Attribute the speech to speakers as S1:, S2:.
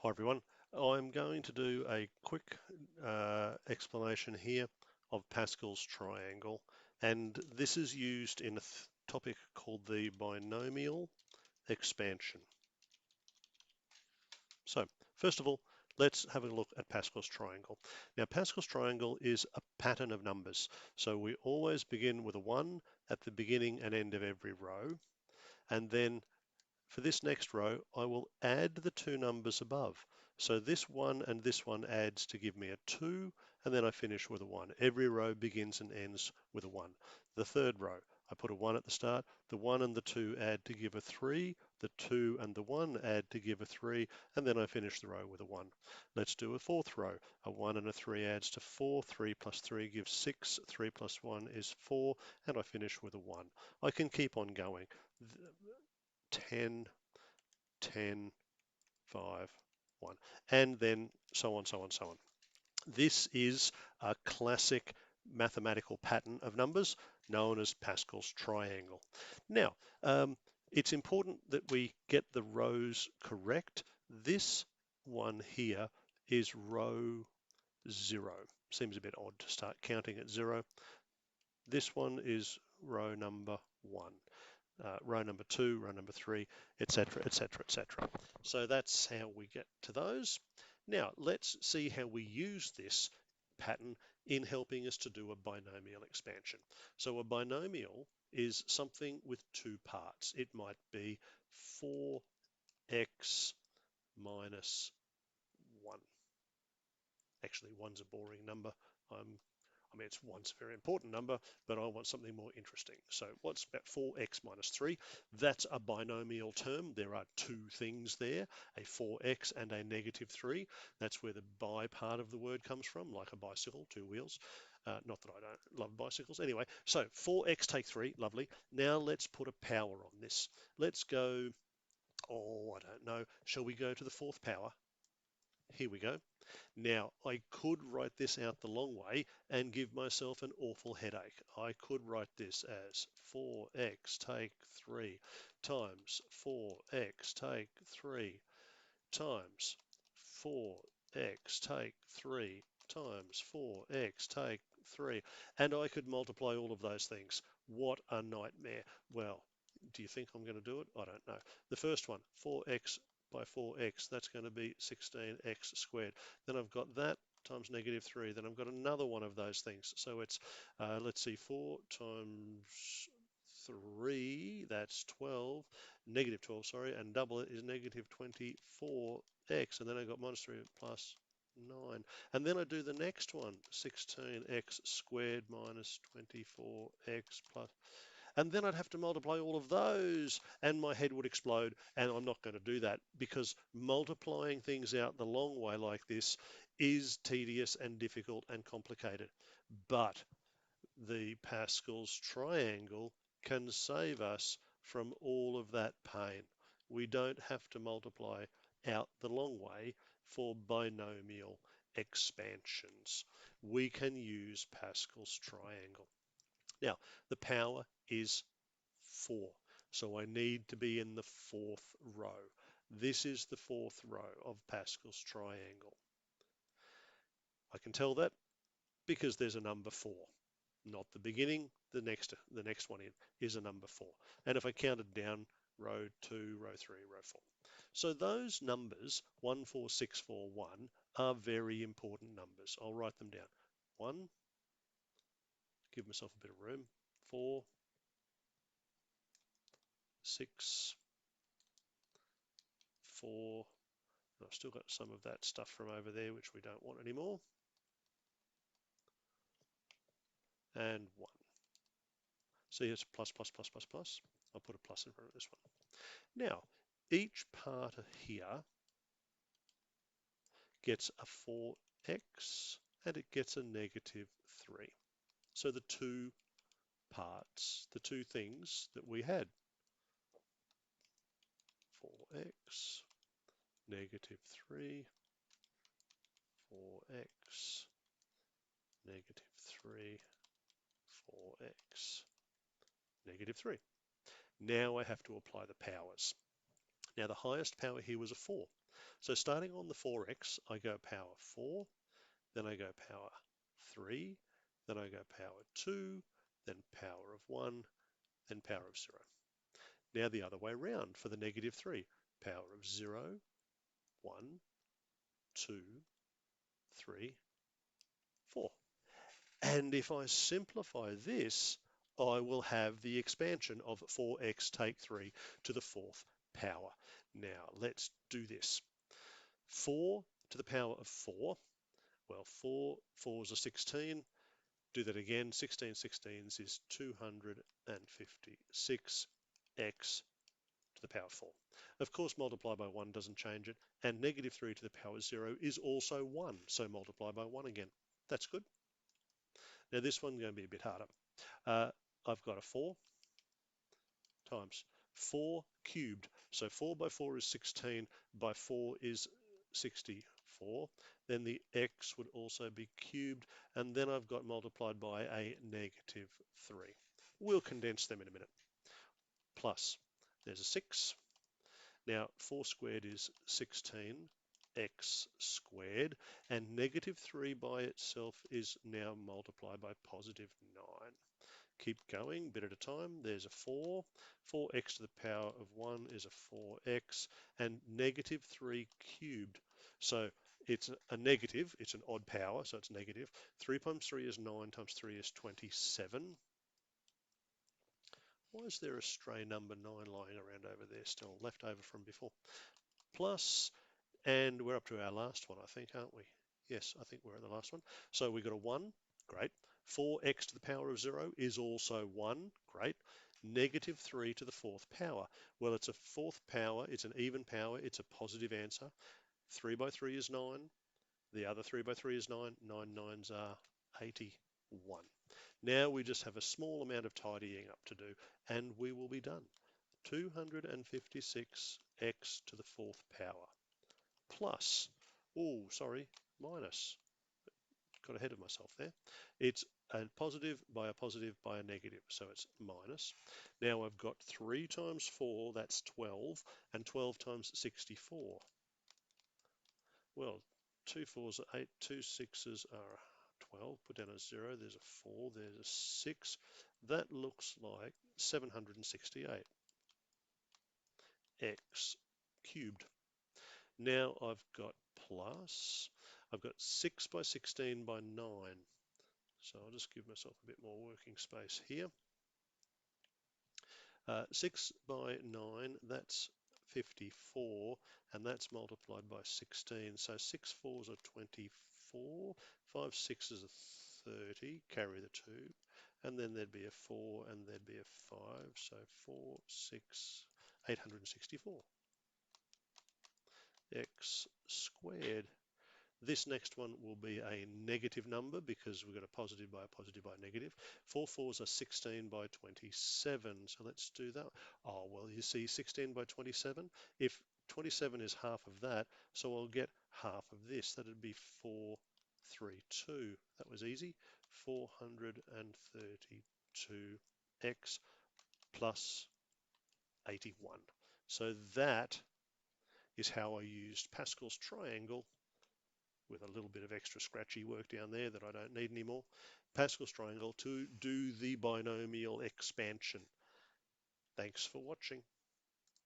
S1: Hi everyone. I'm going to do a quick explanation here of Pascal's triangle, and this is used in a topic called the binomial expansion. So first of all, let's have a look at Pascal's triangle. Now Pascal's triangle is a pattern of numbers. So we always begin with a 1 at the beginning and end of every row, and then for this next row, I will add the two numbers above. So this one and this one adds to give me a 2, and then I finish with a 1. Every row begins and ends with a 1. The third row, I put a 1 at the start. The 1 and the 2 add to give a 3. The 2 and the 1 add to give a 3, and then I finish the row with a 1. Let's do a fourth row. A 1 and a 3 adds to 4. 3 plus 3 gives 6. 3 plus 1 is 4, and I finish with a 1. I can keep on going. 10, 10, 5, 1, and then so on, so on, so on. This is a classic mathematical pattern of numbers known as Pascal's triangle. Now, it's important that we get the rows correct. This one here is row 0. Seems a bit odd to start counting at 0. This one is row number 1. Row number 2, row number 3, etc., etc., etc. So that's how we get to those. Now let's see how we use this pattern in helping us to do a binomial expansion. So a binomial is something with two parts. It might be 4x minus 1. Actually, 1's a boring number. I mean, one's a very important number, but I want something more interesting. So what's about 4x minus 3? That's a binomial term. There are two things there, a 4x and a negative 3. That's where the bi part of the word comes from, like a bicycle, two wheels. Not that I don't love bicycles. Anyway, so 4x take 3, lovely. Now let's put a power on this. Let's go, I don't know. Shall we go to the fourth power? Here we go. Now, I could write this out the long way and give myself an awful headache. I could write this as 4x take 3 times 4x take 3 times 4x take 3 times 4x take 3. And I could multiply all of those things. What a nightmare. Well, do you think I'm going to do it? I don't know. The first one, 4x by 4x, that's going to be 16x squared. Then I've got that times negative 3. Then I've got another one of those things. So it's, let's see, 4 times 3, that's 12, negative 12, sorry, and double it is negative 24x. And then I got minus 3 plus 9. And then I do the next one, 16x squared minus 24x plus, and then I'd have to multiply all of those and my head would explode, and I'm not going to do that because multiplying things out the long way like this is tedious and difficult and complicated. But the Pascal's triangle can save us from all of that pain. We don't have to multiply out the long way for binomial expansions. We can use Pascal's triangle. Now, the power is 4. So I need to be in the fourth row. This is the fourth row of Pascal's triangle. I can tell that because there's a number 4. Not the beginning, the next one in is a number 4. And if I counted down, row 2, row 3, row 4. So those numbers, 1, 4, 6, 4, 1, are very important numbers. I'll write them down. 1, give myself a bit of room. 4, 6, 4, and I've still got some of that stuff from over there which we don't want anymore, and 1. See, it's plus, plus, plus, plus, plus. I'll put a plus in front of this one. Now, each part here gets a 4x and it gets a negative 3. So the two parts, the two things that we had, 4x, negative 3, 4x, negative 3, 4x, negative 3. Now I have to apply the powers. Now the highest power here was a 4. So starting on the 4x, I go power 4, then I go power 3, then I go power 2, then power of 1, then power of 0. Now the other way round for the negative 3, power of 0, 1, 2, 3, 4. And if I simplify this, I will have the expansion of 4x take 3 to the 4th power. Now let's do this. 4 to the power of 4. Well, 4 4s are 16. Do that again. 16 16s is 256x to the power 4. Of course, multiply by 1 doesn't change it. And negative 3 to the power 0 is also 1. So multiply by 1 again. That's good. Now this one's going to be a bit harder. I've got a 4 times 4 cubed. So 4 by 4 is 16, by 4 is 64. Then the x would also be cubed, and then I've got multiplied by a negative 3. We'll condense them in a minute. Plus, there's a 6. Now 4 squared is 16x squared, and negative 3 by itself is now multiplied by positive 9. Keep going, bit at a time. There's a 4. 4x to the power of 1 is a 4x, and negative 3 cubed. So it's a negative, it's an odd power, so it's negative. 3 times 3 is 9, times 3 is 27. Why is there a stray number 9 lying around over there still, left over from before? Plus, and we're up to our last one, I think, aren't we? Yes, I think we're at the last one. So we've got a 1, great. 4x to the power of 0 is also 1, great. Negative 3 to the 4th power. Well, it's a 4th power, it's an even power, it's a positive answer. 3 by 3 is 9, the other 3 by 3 is 9, 9 9s are 81. Now we just have a small amount of tidying up to do, and we will be done. 256x to the 4th power. Plus, oh, sorry, minus. Got ahead of myself there. It's a positive by a positive by a negative, so it's minus. Now I've got 3 times 4, that's 12, and 12 times 64. Well, 2 4s are 8, 2 6s are 12. Put down a 0, there's a 4, there's a 6. That looks like 768 x cubed. Now I've got plus, I've got 6 by 16 by 9. So I'll just give myself a bit more working space here. 6 by 9, that's 54, and that's multiplied by 16. So 6 4s are 24, 5 6s are 30, carry the 2, and then there'd be a 4 and there'd be a 5, so 4, 6, 864 x squared. This next one will be a negative number because we've got a positive by a negative. 4 4s are 16 by 27. So let's do that. Oh, well, you see 16 by 27. If 27 is half of that, so I'll get half of this. That'd be 432. That was easy. 432x plus 81. So that is how I used Pascal's triangle with a little bit of extra scratchy work down there that I don't need anymore. Pascal's triangle to do the binomial expansion. Thanks for watching.